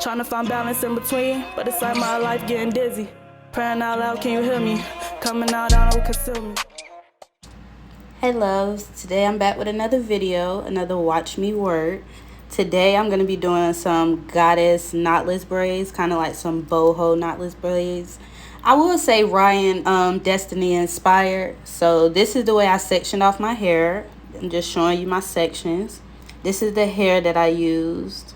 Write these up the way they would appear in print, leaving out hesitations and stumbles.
Trying to find balance in between, but it's like my life getting dizzy. Praying out loud, can you hear me? Coming out, I don't conceal me. Hey loves, today I'm back with another video, another watch me work. Today I'm going to be doing some goddess knotless braids, kind of like some boho knotless braids. I will say Ryan Destiny inspired. So this is the way I sectioned off my hair. I'm just showing you my sections. This is the hair that I used.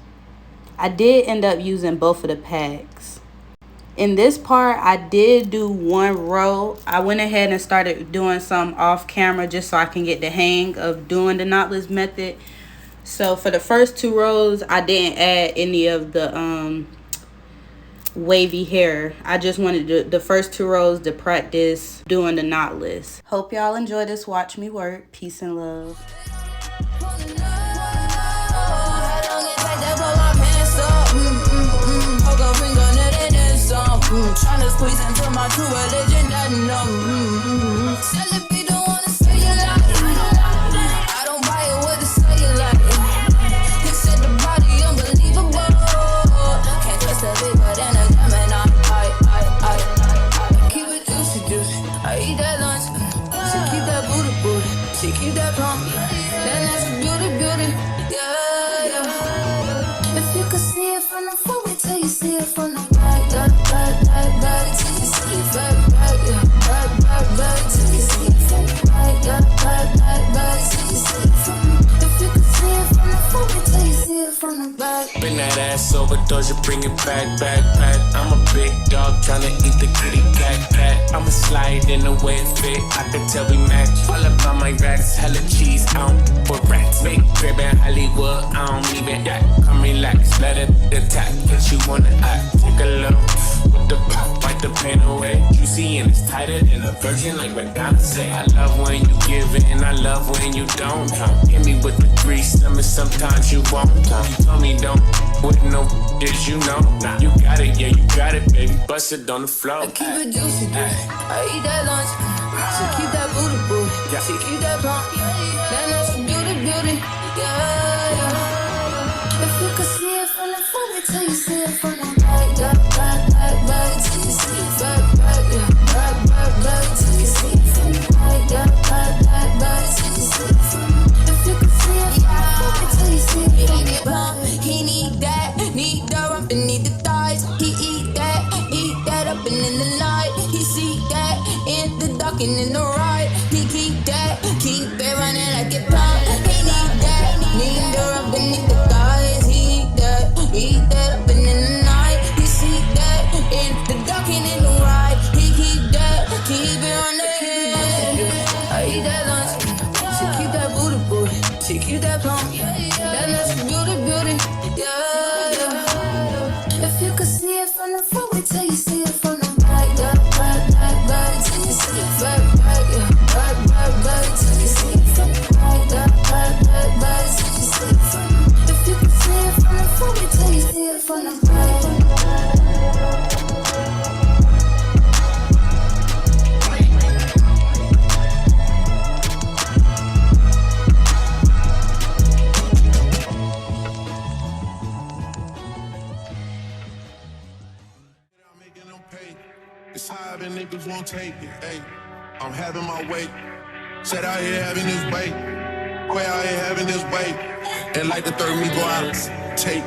I did end up using both of the packs. In this part, I did do one row. I went ahead and started doing some off camera just so I can get the hang of doing the knotless method. So for the first 2 rows, I didn't add any of the wavy hair. I just wanted the first 2 rows to practice doing the knotless. Hope y'all enjoy this watch me work. Peace and love. Tryna squeeze into my true religion, that no. Celebrate, don't wanna say you like I don't buy it with the say you like He said the body unbelievable. Can't trust a big but then again, man, I keep it juicy, juicy. I eat that lunch. She keep that booty, booty. She keep that plump. Then that's a beauty, beauty. Yeah, yeah. If you could see it from the front, wait till you see it from the back. Bring that ass over, doors, you bring it back. I'm a big dog tryna eat the kitty cat. I'ma slide in the way it fit. I can tell we match. All about my racks, hella cheese. I don't put rats. Big crib in Hollywood, I don't even act. Come relax, let it attack. But you wanna act, take a look. With the pop, wipe the pain away. Juicy and it's tighter than a virgin, like McDonald's say. I love when you give it, and I love when you don't. Hit me with the grease, sometimes you won't. You told me don't with no did you know? You got it, yeah, you got it, baby. Bust it on the floor. I keep it juicy, juicy. I eat that lunch. She keep that booty, booty. She keep that plump. Then that's a beauty, beauty. Yeah, yeah. If you could see it from the front, wait till you see it from the back. Back, till you see it. Back, yeah. Back, till you see it from the back. Back, till you see it from the back. If you could see it from the front, wait till you see it from the back. He need that rump and need the thighs. He eat that up and in the night. He see that in the dark and in the right. He keep it running like it pump. He need the rump and need the thighs. He eat that up and in the night. He see that in the dark and in the right. He keep it running. I eat that lunch. She keep that booty, booty. She keep that plump. Then that's a beauty, beauty. If you could see it from the front, wait till you see it from the back. Back, till you see it. Back, yeah. Back, till you see it from the back. Back, till you see it from the back. If you could see it from the front, wait till you see it from the back. It's high and niggas won't take it, ayy. I'm having my way. Said out here having this way. Quay out here having this way. And like the third me go out, take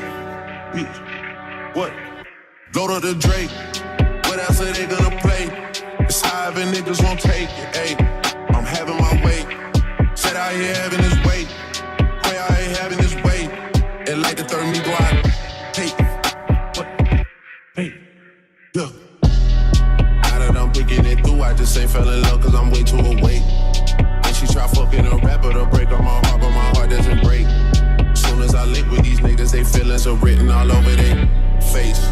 me. What? Go to the Drake. What else are they gonna play? It's high and niggas won't take it, ayy. I'm having my way. Said out here having this way. Quay out here having this way. And like the third me go out, take what? Hey, yeah. I'm picking it through, I just ain't fell in love cause I'm way too awake. And she try fucking a rapper to break on my heart, but my heart doesn't break. Soon as I link with these niggas, they feelings are written all over their face.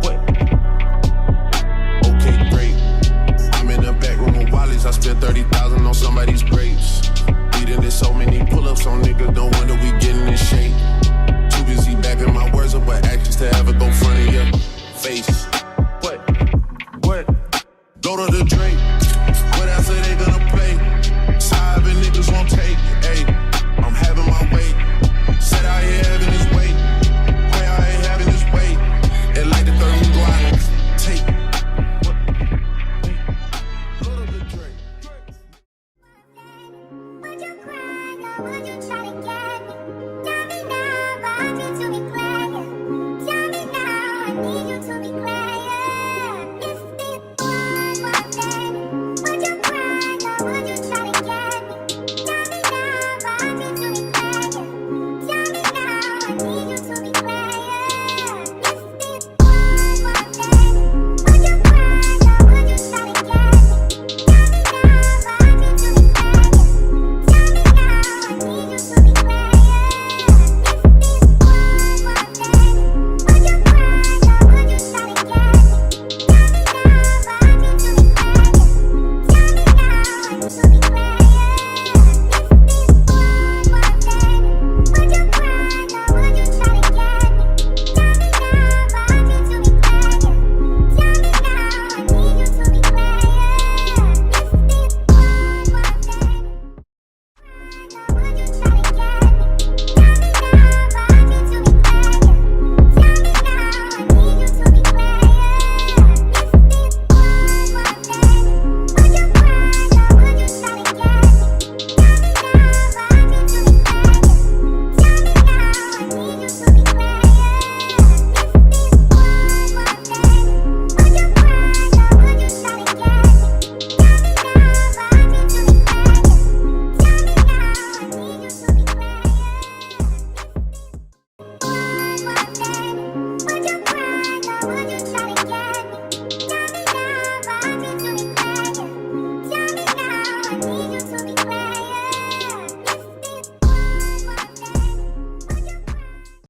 What? Okay, great. I'm in the back room with Wally's, I spent 30,000 on somebody's grapes. We done did so many pull-ups on niggas, no wonder we getting in shape. Too busy backing my words up, but actions